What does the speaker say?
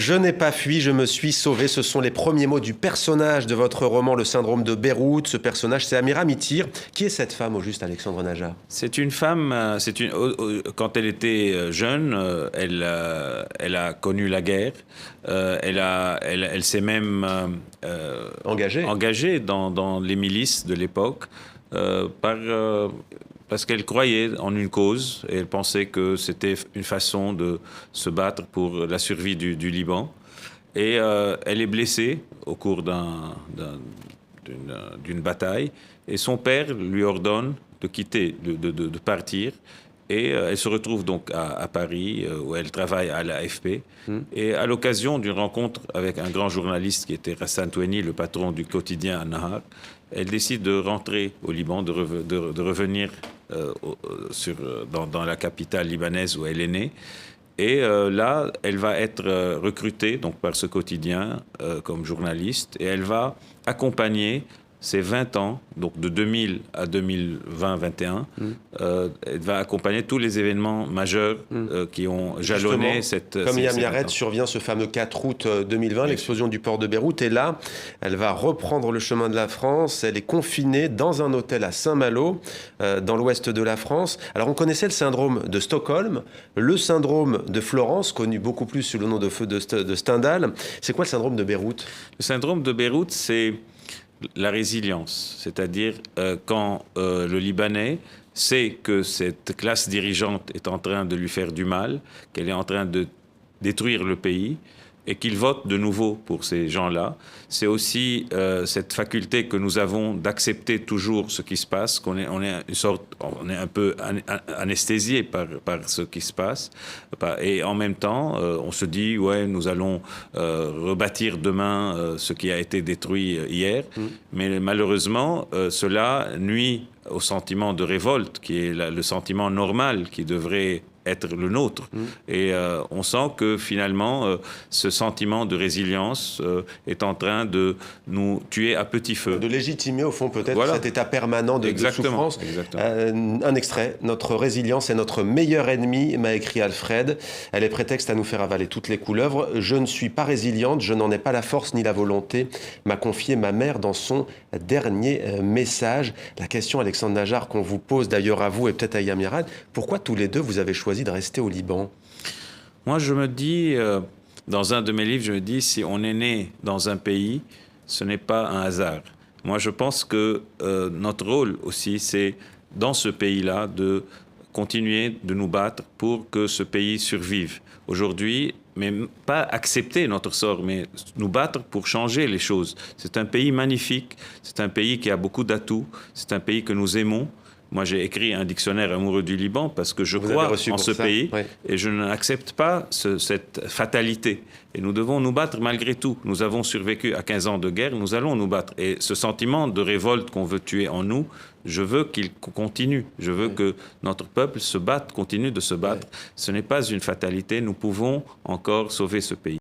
Je n'ai pas fui, je me suis sauvé. Ce sont les premiers mots du personnage de votre roman, Le syndrome de Beyrouth. Ce personnage, c'est Amira Mitir. Qui est cette femme, au juste, Alexandre Najar? C'est une femme, quand elle était jeune, elle a connu la guerre. Elle s'est même engagée dans les milices de l'époque parce qu'elle croyait en une cause et elle pensait que c'était une façon de se battre pour la survie du Liban. Et elle est blessée au cours d'une bataille et son père lui ordonne de quitter, de partir. Et elle se retrouve donc à Paris, où elle travaille à l'AFP. Et à l'occasion d'une rencontre avec un grand journaliste qui était Hassan Toueni, le patron du quotidien An-Nahar, elle décide de rentrer au Liban, de revenir dans la capitale libanaise où elle est née. Et là, elle va être recrutée donc, par ce quotidien comme journaliste et elle va accompagner ses 20 ans, donc de 2000 à 2020-21, elle va accompagner tous les événements majeurs qui ont jalonné cette... Comme Yam Yared, survient ce fameux 4 août 2020, l'explosion du port de Beyrouth. Et là, elle va reprendre le chemin de la France. Elle est confinée dans un hôtel à Saint-Malo, dans l'ouest de la France. Alors, on connaissait le syndrome de Stockholm, le syndrome de Florence, connu beaucoup plus sous le nom de Stendhal. C'est quoi le syndrome de Beyrouth? Le syndrome de Beyrouth, c'est la résilience, c'est-à-dire quand le Libanais sait que cette classe dirigeante est en train de lui faire du mal, qu'elle est en train de détruire le pays, et qu'il vote de nouveau pour ces gens-là. C'est aussi cette faculté que nous avons d'accepter toujours ce qui se passe, on est un peu anesthésié par ce qui se passe. Et en même temps, on se dit, ouais, nous allons rebâtir demain ce qui a été détruit hier. Mais malheureusement, cela nuit au sentiment de révolte, qui est le sentiment normal qui devrait être le nôtre. Et on sent que finalement, ce sentiment de résilience est en train de nous tuer à petit feu. De légitimer au fond peut-être cet état permanent de souffrance. Un extrait, notre résilience est notre meilleur ennemi, m'a écrit Alfred. Elle est prétexte à nous faire avaler toutes les couleuvres. Je ne suis pas résiliente, je n'en ai pas la force ni la volonté, m'a confié ma mère dans son dernier message. La question, Alexandre Najar, qu'on vous pose d'ailleurs à vous et peut-être à Yam Yared, pourquoi tous les deux vous avez choisi de rester au Liban? Moi, je me dis, dans un de mes livres, je me dis, si on est né dans un pays, ce n'est pas un hasard. Moi, je pense que notre rôle aussi, c'est, dans ce pays-là, de continuer de nous battre pour que ce pays survive. Aujourd'hui, mais pas accepter notre sort, mais nous battre pour changer les choses. C'est un pays magnifique, c'est un pays qui a beaucoup d'atouts, c'est un pays que nous aimons. Moi, j'ai écrit un dictionnaire amoureux du Liban parce que je crois en ce pays et je n'accepte pas cette fatalité. Et nous devons nous battre malgré tout. Nous avons survécu à 15 ans de guerre, nous allons nous battre. Et ce sentiment de révolte qu'on veut tuer en nous, je veux qu'il continue. Je veux que notre peuple se batte, continue de se battre. Ce n'est pas une fatalité, nous pouvons encore sauver ce pays.